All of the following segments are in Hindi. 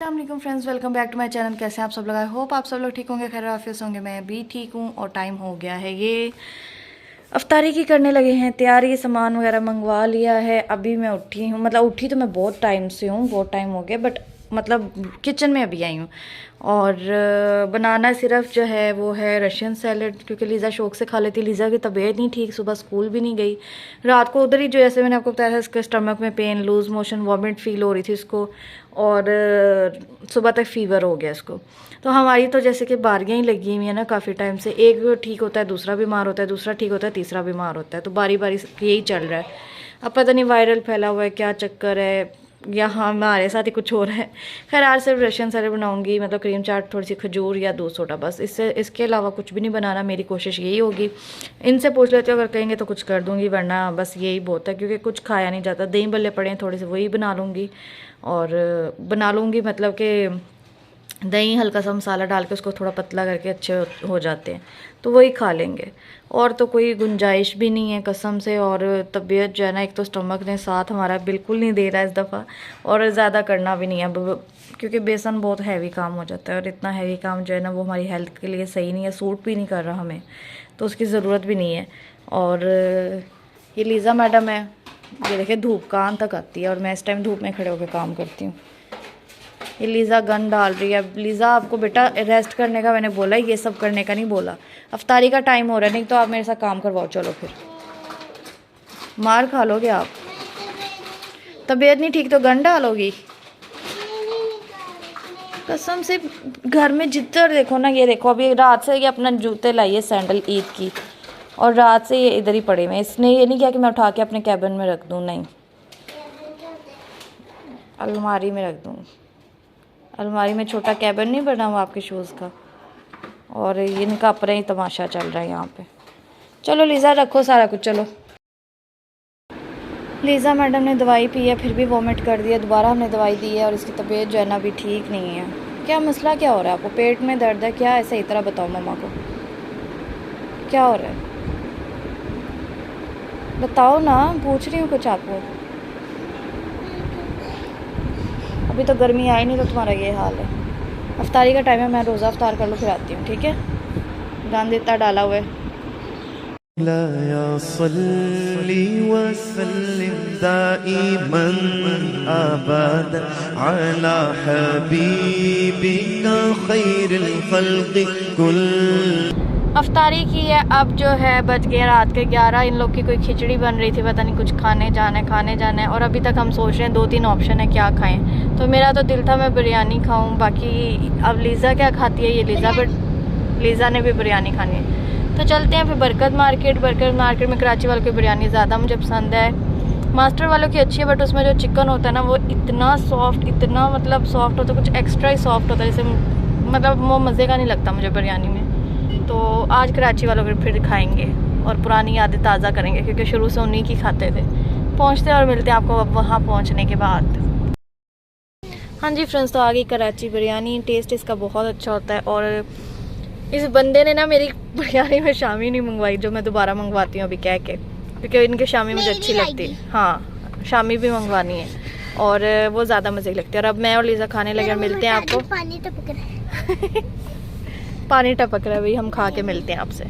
अस्सलाम friends, welcome back to my channel. कैसे हैं आप सब लोग? आई होप आप सब लोग ठीक होंगे, खैर आफियत होंगे। मैं भी ठीक हूँ और टाइम हो गया है ये अफ्तारी की करने लगे हैं तैयार। ये सामान वगैरह मंगवा लिया है। अभी मैं उठी हूँ, मतलब उठी तो मैं बहुत टाइम से हूँ, बहुत टाइम हो गया, बट मतलब किचन में अभी आई हूँ। और बनाना सिर्फ जो है वो है रशियन सैलड, क्योंकि लीज़ा शौक से खा लेती। लीज़ा की तबीयत नहीं ठीक, सुबह स्कूल भी नहीं गई। रात को उधर ही, जो जैसे मैंने आपको बताया था, इसके स्टमक में pain, loose motion, vomit feel हो रही थी इसको, और सुबह तक फीवर हो गया इसको। तो हमारी तो जैसे कि बारियाँ ही लगी हुई हैं ना काफ़ी टाइम से, एक ठीक होता है दूसरा बीमार होता है, दूसरा ठीक होता है तीसरा बीमार होता है, तो बारी बारी यही चल रहा है। अब पता नहीं वायरल फैला हुआ है, क्या चक्कर है, या हाँ हमारे साथ ही कुछ हो रहा है। खैर आज सिर्फ रशियन सैलेड बनाऊंगी, मतलब क्रीम चाट, थोड़ी सी खजूर या 2 सोडा, बस। इसके अलावा कुछ भी नहीं बनाना। मेरी कोशिश यही होगी। इनसे पूछ लेते हो, अगर कहेंगे तो कुछ कर दूंगी, वरना बस यही बहुत है, क्योंकि कुछ खाया नहीं जाता। दही बल्ले पड़े हैं थोड़े से, वही बना लूँगी। और बना लूँगी मतलब कि दही हल्का सा मसाला डाल के उसको थोड़ा पतला करके अच्छे हो जाते हैं, तो वही खा लेंगे। और तो कोई गुंजाइश भी नहीं है कसम से। और तबीयत जो है ना, एक तो स्टमक ने साथ हमारा बिल्कुल नहीं दे रहा है इस दफ़ा, और ज़्यादा करना भी नहीं है अब, क्योंकि बेसन बहुत हैवी काम हो जाता है, और इतना हैवी काम जो है ना वो हमारी हेल्थ के लिए सही नहीं है, सूट भी नहीं कर रहा हमें, तो उसकी ज़रूरत भी नहीं है। और ये लीज़ा मैडम है, ये देखिए धूप कान तक आती है, और मैं इस टाइम धूप में खड़े होकर काम करती हूँ। ये लीज़ा गन डाल रही है। लीज़ा आपको बेटा रेस्ट करने का मैंने बोला है, ये सब करने का नहीं बोला। अफ्तारी का टाइम हो रहा है, नहीं तो आप मेरे साथ काम करवाओ। चलो फिर मार खा लोगे आप। तबीयत नहीं ठीक तो गन डालोगी? कसम से घर में जिधर देखो ना, ये देखो अभी रात से ये अपना जूते लाइए सैंडल ईद की, और रात से ये इधर ही पड़े हुए। इसने ये नहीं किया कि मैं उठा के अपने कैबिन में रख दूँ, नहीं, अलमारी में रख दूँ। अलमारी में छोटा कैबिन नहीं बना हुआ आपके शूज़ का, और इनका अपना ही तमाशा चल रहा है यहाँ पे। चलो लीज़ा रखो सारा कुछ, चलो। लीज़ा मैडम ने दवाई पी है, फिर भी वॉमिट कर दिया। दोबारा हमने दवाई दी है, और इसकी तबीयत जो है ना अभी ठीक नहीं है। क्या मसला क्या हो रहा है आपको? पेट में दर्द है क्या? ऐसे ही तरह बताओ मम्मा को, क्या हो रहा है बताओ ना, पूछ रही हूँ कुछ आपको। अभी तो गर्मी आई नहीं तो तुम्हारा ये हाल है। अफ्तारी का टाइम है, मैं रोज़ा अफ्तार कर लो फिर आती हूँ, ठीक है? गंद इतना डाला हुआ है। अफ्तारी की है, अब जो है बज गए रात के 11। इन लोग की कोई खिचड़ी बन रही थी, पता नहीं कुछ खाने जाना है, और अभी तक हम सोच रहे हैं 2-3 ऑप्शन है क्या खाएं। तो मेरा तो दिल था मैं बिरयानी खाऊं, बाकी अब लीज़ा क्या खाती है, ये लीज़ा ने भी बिरयानी खानी है। तो चलते हैं फिर बरकत मार्केट में कराची वालों की बिरयानी ज़्यादा मुझे पसंद है। मास्टर वालों की अच्छी है, बट उसमें जो चिकन होता है ना वो इतना सॉफ्ट, इतना मतलब सॉफ्ट होता है, कुछ एक्स्ट्रा ही सॉफ्ट होता है, जैसे मतलब वो मज़े का नहीं लगता मुझे बिरयानी में। तो आज कराची वालों को फिर खाएंगे और पुरानी यादें ताज़ा करेंगे, क्योंकि शुरू से उन्हीं की खाते थे। पहुँचते हैं और मिलते हैं आपको वहाँ पहुँचने के बाद। हाँ जी फ्रेंड्स, तो आ गई कराची बिरयानी। टेस्ट इसका बहुत अच्छा होता है, और इस बंदे ने ना मेरी बिरयानी में शामी नहीं मंगवाई, जो मैं दोबारा मंगवाती हूँ अभी कह के, क्योंकि इनकी शामी मुझे अच्छी लगती है। हाँ, शामी भी मंगवानी है, और वो ज़्यादा मज़े की लगती है। और अब मैं और लीज़ा खाने लगे, और मिलते हैं आपको। पानी टपक रहा है। पानी टपक रहा है भाई, हम खा के मिलते हैं आपसे।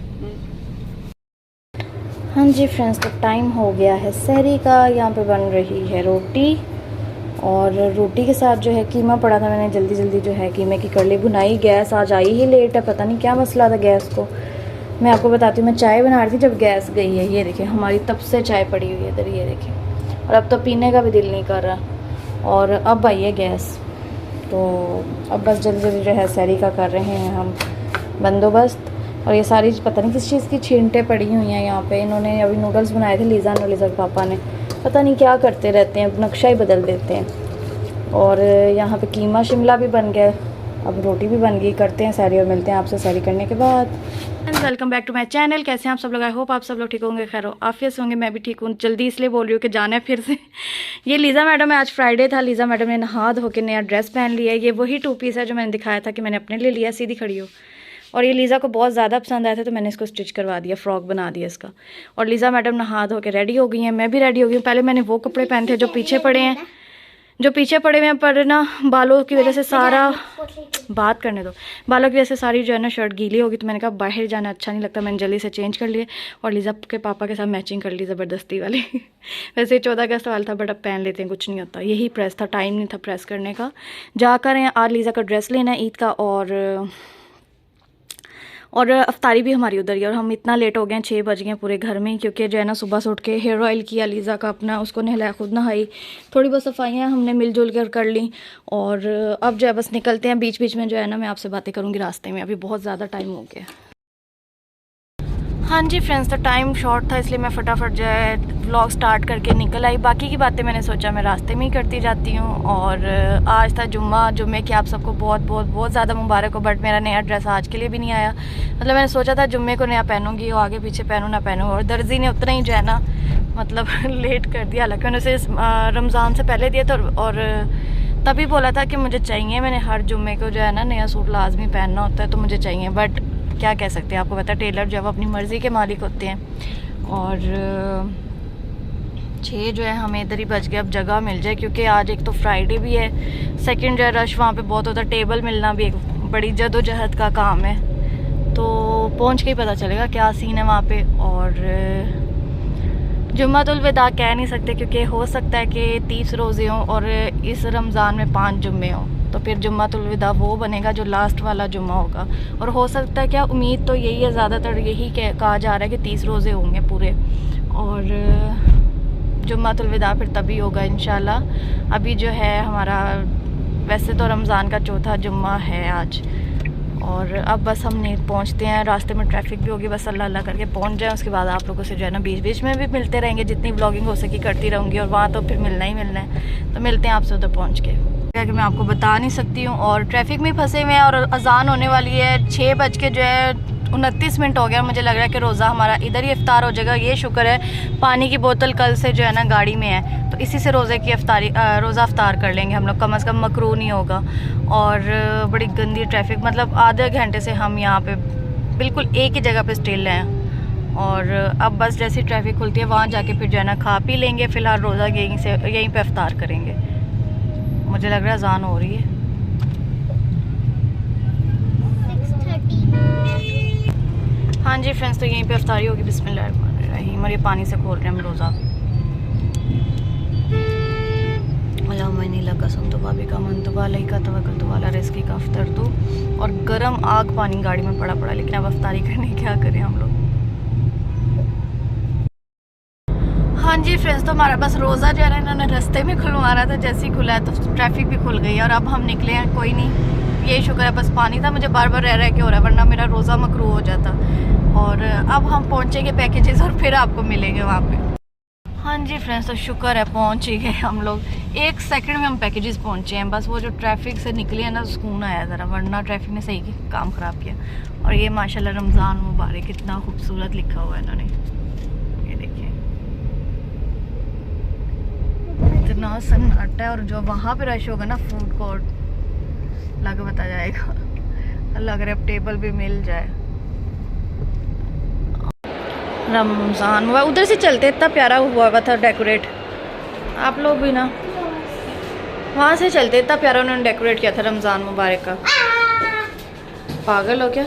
हाँ जी फ्रेंड्स, तो टाइम हो गया है सहरी का। यहाँ पे बन रही है रोटी, और रोटी के साथ जो है कीमा पड़ा था, मैंने जल्दी जल्दी जो है कीमे की कर ली भुनाई। गैस आज आई ही लेट है, पता नहीं क्या मसला था गैस को। मैं आपको बताती हूँ, मैं चाय बना रही थी जब गैस गई है। ये देखिए हमारी तब से चाय पड़ी हुई है इधर, ये देखिए, और अब तो पीने का भी दिल नहीं कर रहा। और अब आई है गैस, तो अब बस जल्दी जल्दी जो है सहरी का कर रहे हैं हम बंदोबस्त। और ये सारी पता नहीं किस चीज़ की छींटें पड़ी हुई हैं यहाँ पे। इन्होंने अभी नूडल्स बनाए थे, लीज़ा के पापा ने, पता नहीं क्या करते रहते हैं, नक्शा ही बदल देते हैं। और यहाँ पे कीमा शिमला भी बन गया, अब रोटी भी बन गई। करते हैं सहरी और मिलते हैं आपसे सहरी करने के बाद। And welcome back to my channel. कैसे हैं आप सब लोग? आई होप आप सब लोग ठीक होंगे, खैर आफियत होंगे। मैं भी ठीक हूँ। जल्दी इसलिए बोल रही हूँ कि जाना है फिर से। ये लीज़ा मैडम है, आज फ्राइडे था। लीज़ा मैडम ने नहा धो के नया ड्रेस पहन लिया है। ये वही 2 पीस है जो मैंने दिखाया था कि मैंने अपने लिए लिया। सीधी खड़ी हो। और ये लीज़ा को बहुत ज़्यादा पसंद आया था, तो मैंने इसको स्टिच करवा दिया, फ्रॉक बना दिया इसका। और लीज़ा मैडम नहा धो के रेडी हो गई हैं, मैं भी रेडी हो गई हूँ। पहले मैंने वो कपड़े पहने थे जो पीछे पड़े हैं, जो पीछे पड़े हुए हैं, पर ना बालों की वजह से सारा, बात करने दो, बालों की वजह से सारी जो है ना शर्ट गीली होगी, तो मैंने कहा बाहर जाना अच्छा नहीं लगता, मैंने जल्दी से चेंज कर लिए और लीज़ा के पापा के साथ मैचिंग कर ली ज़बरदस्ती वाली। वैसे 14 अगस्त वाला था, बट अब पहन लेते हैं, कुछ नहीं होता। यही प्रेस था, टाइम नहीं था प्रेस करने का। जाकर हैं आज लीज़ा का ड्रेस लेना है ईद का, और अफ्तारी भी हमारी उधर ही, और हम इतना लेट हो गए हैं, 6 बज गए पूरे घर में ही, क्योंकि जो है ना सुबह से उठ के हेयर ऑयल किया लीज़ा का अपना, उसको नहलाया, खुद नहाई, थोड़ी बहुत सफाइयाँ हमने मिलजुल कर ली, और अब जो है बस निकलते हैं। बीच बीच में जो है ना मैं आपसे बातें करूँगी रास्ते में, अभी बहुत ज़्यादा टाइम हो गया। हाँ जी फ्रेंड्स, तो टाइम शॉर्ट था, इसलिए मैं फटाफट जो है व्लॉग स्टार्ट करके निकल आई। बाकी की बातें मैंने सोचा मैं रास्ते में ही करती जाती हूँ। और आज था जुम्मे की आप सबको बहुत बहुत बहुत ज़्यादा मुबारक हो। बट मेरा नया ड्रेस आज के लिए भी नहीं आया, मतलब मैंने सोचा था जुम्मे को नया पहनूंगी, और आगे पीछे पहनूँ ना पहनूँ, और दर्जी ने उतना ही जो है ना मतलब लेट कर दिया। हालांकि मैंने उसे रमज़ान से पहले दिया था, और तभी बोला था कि मुझे चाहिए, मैंने हर जुम्मे को जो है ना नया सूट लाजमी पहनना होता है, तो मुझे चाहिए। बट क्या कह सकते हैं, आपको पता है टेलर जो है वो अपनी मर्ज़ी के मालिक होते हैं। और 6 जो है हमें इधर ही बच गया, अब जगह मिल जाए, क्योंकि आज एक तो फ्राइडे भी है, सेकंड जो है रश वहाँ पे बहुत होता है, टेबल मिलना भी एक बड़ी जदोजहद का काम है। तो पहुँच के ही पता चलेगा क्या सीन है वहाँ पे। और जुम्मतुल विदा कह नहीं सकते, क्योंकि हो सकता है कि 30 रोज़े हों और इस रमज़ान में 5 जुम्मे हों, तो फिर जुम्मतुल विदा वो बनेगा जो लास्ट वाला जुम्मा होगा। और हो सकता है, क्या उम्मीद तो यही है, ज़्यादातर यही कहा जा रहा है कि 30 रोज़े होंगे पूरे, और जुम्मतुल विदा फिर तभी होगा इंशाल्लाह। अभी जो है हमारा वैसे तो रमज़ान का चौथा जुम्मा है आज, और अब बस हम नहीं पहुँचते हैं, रास्ते में ट्रैफिक भी होगी, बस अल्लाह अल्लाह करके पहुँच जाए। उसके बाद आप लोगों से जो है ना बीच बीच में भी मिलते रहेंगे, जितनी व्लॉगिंग हो सकी करती रहूँगी, और वहाँ तो फिर मिलना ही मिलना है। तो मिलते हैं आपसे उधर पहुँच के, कि मैं आपको बता नहीं सकती हूँ। और ट्रैफिक में फंसे हुए हैं, और अजान होने वाली है, 6 बज के जो है 29 मिनट हो गया। मुझे लग रहा है कि रोज़ा हमारा इधर ही इफ्तार हो जाएगा। ये शुक्र है पानी की बोतल कल से जो है ना गाड़ी में है, तो इसी से रोज़े की रोज़ा अफ्तार कर लेंगे हम लोग, कम से कम मकरू नहीं होगा। और बड़ी गंदी ट्रैफिक, मतलब आधे घंटे से हम यहाँ पे बिल्कुल एक ही जगह पे स्टिल हैं। और अब बस जैसी ट्रैफिक खुलती है वहाँ जाके फिर जो है ना खा पी लेंगे। फ़िलहाल रोज़ा यहीं पे अफ्तार करेंगे। मुझे लग रहा है अज़ान हो रही है। 6:30। हाँ जी फ्रेंड्स, तो यहीं पे अफ्तारी होगी। बिस्मिल्लाहिर्रहमानिर्रहीम। और ये पानी से खोल रहे हैं हम रोज़ा। और गरम आग पानी गाड़ी में पड़ा, लेकिन अब अफ्तारी करने क्या करें हम लोग। हाँ जी फ्रेंड्स, तो हमारा बस रोज़ा जो है ना इन्होंने रास्ते में खुलवाना था, जैसे ही खुला है तो ट्रैफिक भी खुल गई है, और अब हम निकले हैं। कोई नहीं, ये शुक्र है बस पानी था, मुझे बार बार रह के हो रहा है, वरना मेरा रोज़ा मकरू हो जाता। और अब हम पहुँचेंगे पैकेजेस, और फिर आपको मिलेंगे वहाँ पे। हाँ जी फ्रेंड्स, तो शुक्र है पहुँच ही गए हम लोग। 1 सेकंड में हम पैकेजेस पहुँचे हैं। बस वो जो ट्रैफिक से निकले हैं ना, सुकून आया ज़रा, वरना ट्रैफिक ने सही काम ख़राब किया। और ये माशाल्लाह रमज़ान मुबारक, कितना खूबसूरत लिखा हुआ है इन्होंने, ये देखिए इतना सन्नाटा है। और जो वहाँ पे रश होगा ना फूड कोर्ट, लग बता जाएगा। अल्लाह करे अब टेबल भी मिल जाए। रमज़ान हुआ, उधर से चलते इतना प्यारा हुआ था डेकोरेट। आप लोग भी ना वहाँ से चलते, इतना प्यारा उन्होंने डेकोरेट किया था रमज़ान मुबारक का। पागल हो क्या?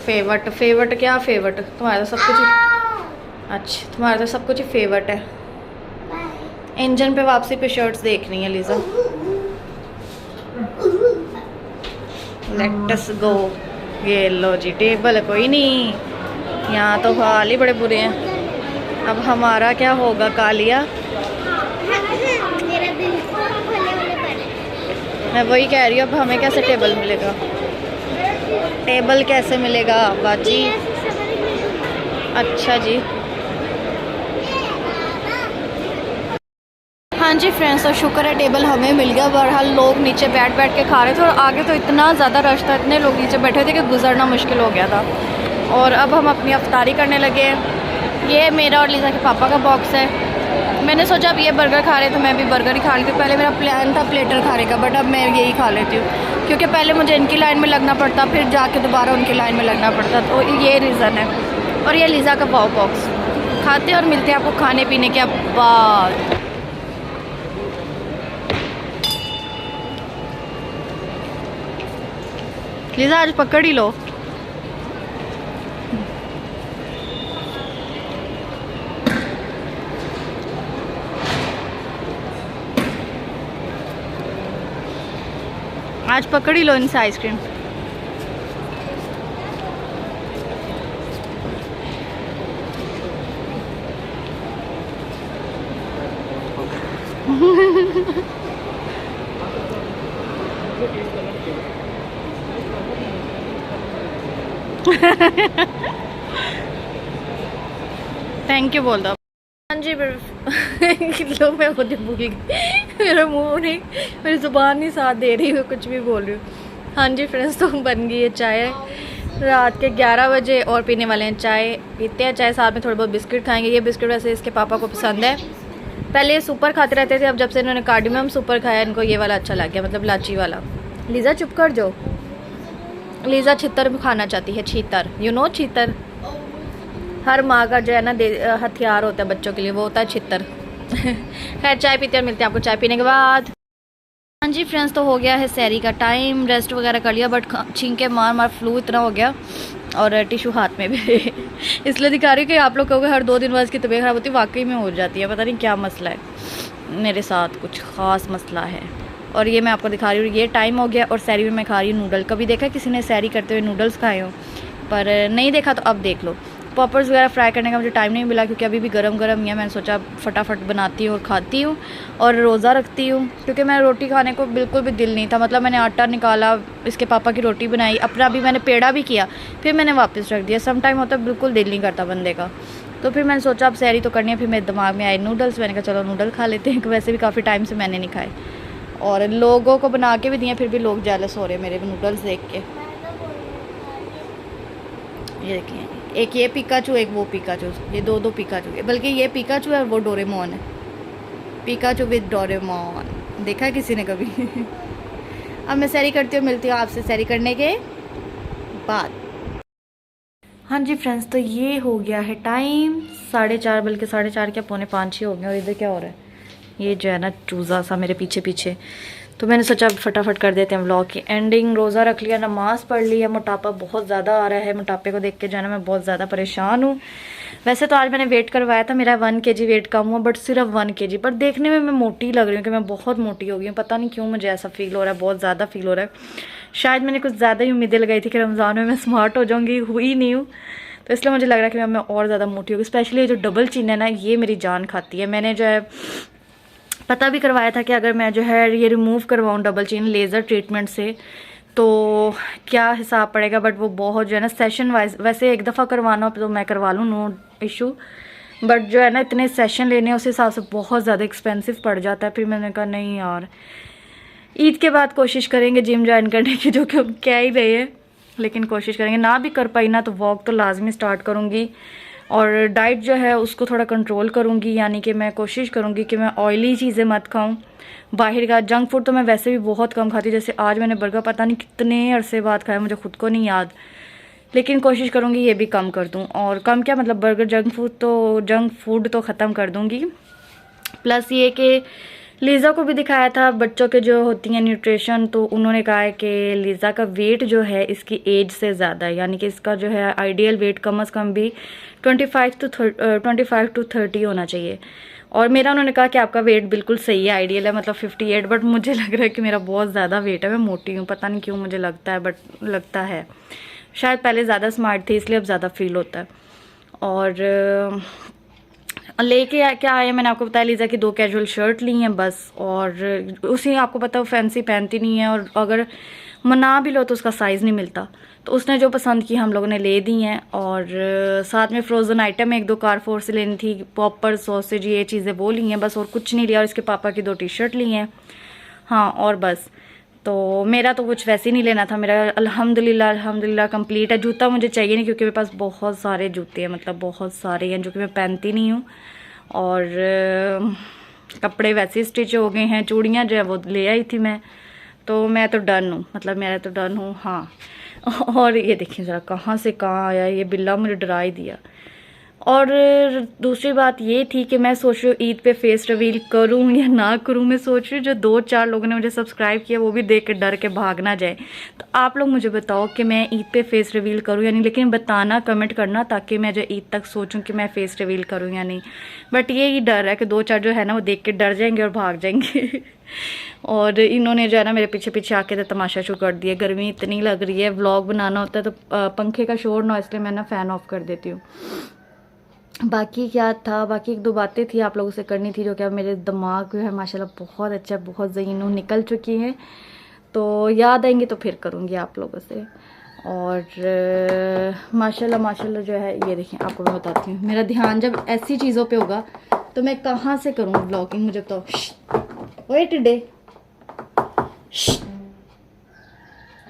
फेवरेट क्या फेवरेट? तुम्हारा तो सब कुछ ही, अच्छा तुम्हारा तो सब कुछ ही फेवरेट है। इंजन पे वापसी पे शर्ट्स देख रही है लीज़ा। लेट अस गो। ये लो जी टेबल, कोई नहीं, यहाँ तो हाल ही बड़े बुरे हैं। अब हमारा क्या होगा कालिया? मैं वही कह रही हूँ, अब हमें कैसे टेबल मिलेगा? टेबल कैसे मिलेगा बाजी? अच्छा जी। हाँ जी फ्रेंड्स, तो शुक्र है टेबल हमें मिल गया। बहरहाल लोग नीचे बैठ के खा रहे थे, और आगे तो इतना ज़्यादा रश था, इतने लोग नीचे बैठे थे कि गुजरना मुश्किल हो गया था। और अब हम अपनी अफ्तारी करने लगे हैं। ये मेरा और लीज़ा के पापा का बॉक्स है। मैंने सोचा अब ये बर्गर खा रहे तो मैं भी बर्गर ही खा लेती हूँ। पहले मेरा प्लान था प्लेटर खाने का, बट अब मैं यही खा लेती हूँ, क्योंकि पहले मुझे इनकी लाइन में लगना पड़ता, फिर जाके दोबारा उनकी लाइन में लगना पड़ता, तो ये रीज़न है। और ये लीज़ा का पाव बॉक्स खाते और मिलते हैं आपको खाने पीने के बाद। लीजा आज पकड़ ही लो। आज पकड़ ही लो इनसे आइसक्रीम। थैंक यू बोल दो। हाँ जी लो मैं खुद ही भूल गई। मेरा मुंह नहीं, मेरी जुबान नहीं साथ दे रही, मैं कुछ भी बोल रही हूँ। हाँ जी फ्रेंड्स, तो बन गई है चाय रात के 11 बजे और पीने वाले हैं चाय। पीते हैं चाय, साथ में थोड़े बहुत बिस्किट खाएंगे। ये बिस्किट वैसे इसके पापा को पसंद है। पहले ये सुपर खाते रहते थे, अब जब से इन्होंने कार्डियम सुपर खाया इनको ये वाला अच्छा लग गया, मतलब लाची वाला। लीजा चुप कर जो। लीजा छितर खाना चाहती है, छीतर, यू नो छीतर। हर माँ का जो है ना हथियार होता है बच्चों के लिए, वो होता है छितर। खैर चाय पीते और मिलते हैं आपको चाय पीने के बाद। हाँ जी फ्रेंड्स, तो हो गया है सैरी का टाइम, रेस्ट वगैरह कर लिया, बट छींके मार फ्लू इतना हो गया और टिशू हाथ में भी। इसलिए दिखा रही हूँ कि आप लोग कहोगे हर 2 दिन बाद इसकी तबीयत खराब होती है, वाकई में हो जाती है। पता नहीं क्या मसला है मेरे साथ, कुछ ख़ास मसला है। और ये मैं आपको दिखा रही हूँ, ये टाइम हो गया और सैरी में मैं खा रही हूँ नूडल। कभी देखा किसी ने सैरी करते हुए नूडल्स खाए हो? पर नहीं देखा तो अब देख लो। पॉपर्स वगैरह फ्राई करने का मुझे टाइम नहीं मिला क्योंकि अभी भी गरम गरम ही है। मैंने सोचा फटाफट बनाती हूँ और खाती हूँ और रोज़ा रखती हूँ, क्योंकि मैं रोटी खाने को बिल्कुल भी दिल नहीं था। मतलब मैंने आटा निकाला, इसके पापा की रोटी बनाई, अपना भी मैंने पेड़ा भी किया, फिर मैंने वापस रख दिया। सम टाइम होता है बिल्कुल दिल नहीं करता बंदे का, तो फिर मैंने सोचा अब सैरी तो करनी है। फिर मेरे दिमाग में आए नूडल्स, मैंने कहा चलो नूडल खा लेते हैं। वैसे भी काफ़ी टाइम से मैंने नहीं खाए और लोगों को बना के भी दिए, फिर भी लोग जेलस हो रहे हैं मेरे नूडल्स देख के। ये देखिए, एक ये पिकाचू, एक वो पिकाचू, ये दो पिकाचू है, बल्कि ये पिकाचू है और वो डोरेमोन है। पिकाचू विद डोरेमोन, देखा है किसी ने कभी? अब मैं सैरी करती हूँ, मिलती हूँ आपसे सैरी करने के बाद। हाँ जी फ्रेंड्स, तो ये हो गया है टाइम 4:30, बल्कि 4:30 क्या 4:45 हो गए। और इधर क्या हो रहा है, ये जो है ना चूज़ा सा मेरे पीछे पीछे, तो मैंने सोचा फटाफट कर देते हैं व्लॉग की एंडिंग। रोज़ा रख लिया, नमाज़ पढ़ ली है। मोटापा बहुत ज़्यादा आ रहा है, मोटापे को देख के जो है ना मैं बहुत ज़्यादा परेशान हूँ। वैसे तो आज मैंने वेट करवाया था, मेरा 1 kg वेट कम हुआ, बट सिर्फ 1 kg। बट देखने में मैं मोटी लग रही हूँ कि मैं बहुत मोटी हो गई हूँ। पता नहीं क्यों मुझे ऐसा फील हो रहा है, बहुत ज़्यादा फील हो रहा है। शायद मैंने कुछ ज़्यादा ही उम्मीदें लगाई थी कि रमज़ान में मैं स्मार्ट हो जाऊँगी, हुई नहीं हूँ, तो इसलिए मुझे लग रहा है कि मैं और ज़्यादा मोटी होगी। स्पेशली जो डबल चिन है ना, ये मेरी जान खाती है। मैंने जो है पता भी करवाया था कि अगर मैं जो है ये रिमूव करवाऊँ डबल चिन लेज़र ट्रीटमेंट से तो क्या हिसाब पड़ेगा, बट वो बहुत जो है ना सेशन वाइज, वैसे एक दफ़ा करवाना हो तो मैं करवा लूँ, नो इशू, बट जो है ना इतने सेशन लेने उस हिसाब से बहुत ज़्यादा एक्सपेंसिव पड़ जाता है। फिर मैंने कहा नहीं यार, ईद के बाद कोशिश करेंगे जिम ज्वाइन करने की, जो कि हम कह ही रहे हैं, लेकिन कोशिश करेंगे। ना भी कर पाई ना तो वॉक तो लाजमी स्टार्ट करूँगी और डाइट जो है उसको थोड़ा कंट्रोल करूँगी, यानी कि मैं कोशिश करूँगी कि मैं ऑयली चीज़ें मत खाऊँ। बाहर का जंक फूड तो मैं वैसे भी बहुत कम खाती, जैसे आज मैंने बर्गर पता नहीं कितने अरसे बाद खाया, मुझे खुद को नहीं याद, लेकिन कोशिश करूँगी ये भी कम कर दूँ। और कम क्या मतलब बर्गर जंक फूड तो ख़त्म कर दूँगी। प्लस ये कि लीज़ा को भी दिखाया था बच्चों के जो होती हैं न्यूट्रिशन, तो उन्होंने कहा है कि लीज़ा का वेट जो है इसकी एज से ज़्यादा है, यानी कि इसका जो है आइडियल वेट कम से कम भी 25 to 30 होना चाहिए। और मेरा उन्होंने कहा कि आपका वेट बिल्कुल सही है, आइडियल है, मतलब 58, बट मुझे लग रहा है कि मेरा बहुत ज़्यादा वेट है, मैं मोटी हूँ, पता नहीं क्यों मुझे लगता है, बट लगता है शायद पहले ज़्यादा स्मार्ट थी इसलिए अब ज़्यादा फील होता है। और लेके क्या आया मैंने आपको बताया, लीज़ा की 2 कैजुअल शर्ट ली हैं बस, और उसी आपको पता वो फैंसी पहनती नहीं है, और अगर मना भी लो तो उसका साइज़ नहीं मिलता, तो उसने जो पसंद की हम लोगों ने ले दी हैं। और साथ में फ्रोज़न आइटम 1-2 कारफोर से लेनी थी, पॉपर सॉसेज ये चीज़ें वो ली हैं बस, और कुछ नहीं लिया। और इसके पापा की 2 टी-शर्ट ली हैं, हाँ, और बस। तो मेरा तो कुछ वैसे ही नहीं लेना था, मेरा अल्हम्दुलिल्लाह कंप्लीट है। जूता मुझे चाहिए नहीं क्योंकि मेरे पास बहुत सारे जूते हैं, मतलब बहुत सारे हैं जो कि मैं पहनती नहीं हूँ, और कपड़े वैसे ही स्टिच हो गए हैं। चूड़ियाँ जो है वो ले आई थी मैं, तो मैं तो डन हूँ, मतलब मैं तो डन हूँ, हाँ। और ये देखिए ज़रा कहाँ से कहाँ आया ये बिल्ला, मुझे डरा ही दिया। और दूसरी बात ये थी कि मैं सोच रही हूँ ईद पे फेस रिवील करूँ या ना करूँ। मैं सोच रही हूँ जो 2-4 लोगों ने मुझे सब्सक्राइब किया वो भी देख के डर के भाग ना जाए। तो आप लोग मुझे बताओ कि मैं ईद पे फेस रिवील करूँ या नहीं, लेकिन बताना, कमेंट करना, ताकि मैं जो ईद तक सोचूं कि मैं फेस रिवील करूँ या नहीं। बट ये ही डर है कि 2-4 जो है ना वो देख के डर जाएंगे और भाग जाएंगे। और इन्होंने जो है ना मेरे पीछे पीछे आके तो तमाशा शुरू कर दिया। गर्मी इतनी लग रही है, व्लॉग बनाना होता है तो पंखे का शोर ना, इसलिए मैं ना फ़ैन ऑफ कर देती हूँ। बाकी क्या था, बाकी 1-2 बातें थी आप लोगों से करनी थी जो कि अब मेरे दिमाग में है माशाल्लाह बहुत अच्छा, बहुत ज़हीनों निकल चुकी हैं। तो याद आएंगे तो फिर करूँगी आप लोगों से। और माशाल्लाह माशाल्लाह जो है ये देखिए, आपको मैं बताती हूँ, मेरा ध्यान जब ऐसी चीज़ों पे होगा तो मैं कहाँ से करूँ ब्लॉगिंग, मुझे बताओ। ओए टिड्डे,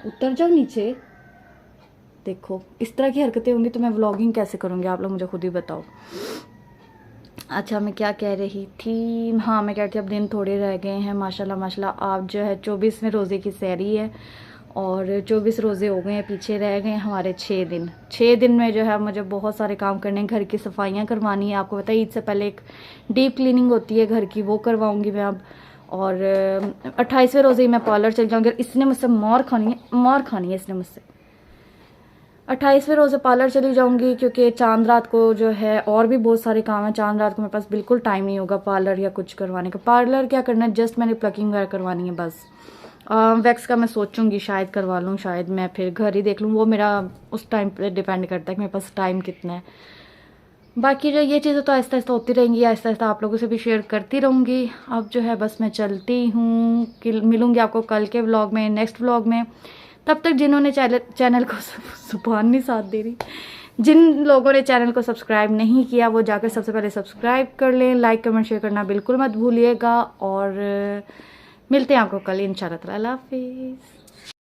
उतर जाओ नीचे। देखो इस तरह की हरकतें होंगी तो मैं व्लॉगिंग कैसे करूँगी, आप लोग मुझे खुद ही बताओ। अच्छा मैं क्या कह रही थी, हाँ मैं कह रही थी अब दिन थोड़े रह गए हैं माशाल्लाह माशाल्लाह। आप जो है 24वें रोज़े की सहरी है और 24 रोज़े हो गए हैं, पीछे रह गए हैं हमारे 6 दिन। 6 दिन में जो है मुझे बहुत सारे काम करने हैं, घर की सफाइयाँ करवानी है। आपको पता है ईद से पहले एक डीप क्लीनिंग होती है घर की, वो करवाऊँगी मैं अब। और 28वें रोज़े ही मैं पार्लर चल जाऊँगी। इसने मुझसे मार खानी है इसने मुझसे। 28वें रोज़े पार्लर चली जाऊंगी क्योंकि चांद रात को जो है और भी बहुत सारे काम है। चांद रात को मेरे पास बिल्कुल टाइम नहीं होगा पार्लर या कुछ करवाने का। पार्लर क्या करना है, जस्ट मैंने प्लकिंग वगैरह करवानी है बस। वैक्स का मैं सोचूंगी शायद करवा लूँ, शायद मैं फिर घर ही देख लूँ, वो मेरा उस टाइम पे डिपेंड करता है कि मेरे पास टाइम कितना है। बाकी जो ये चीज़ें तो आहिस्ता आहिस्ता होती रहेंगी, आहिस्ता आहिस्ता आप लोगों से भी शेयर करती रहूँगी। अब जो है बस मैं चलती हूँ कि मिलूँगी आपको कल के व्लॉग में, नेक्स्ट व्लॉग में। तब तक जिन्होंने चैनल को सुबहान नहीं साथ दे रही, जिन लोगों ने चैनल को सब्सक्राइब नहीं किया वो जाकर सबसे पहले सब्सक्राइब कर लें। लाइक कमेंट शेयर करना बिल्कुल मत भूलिएगा। और मिलते हैं आपको कल इंशाल्लाह। अल्लाह हाफिज़।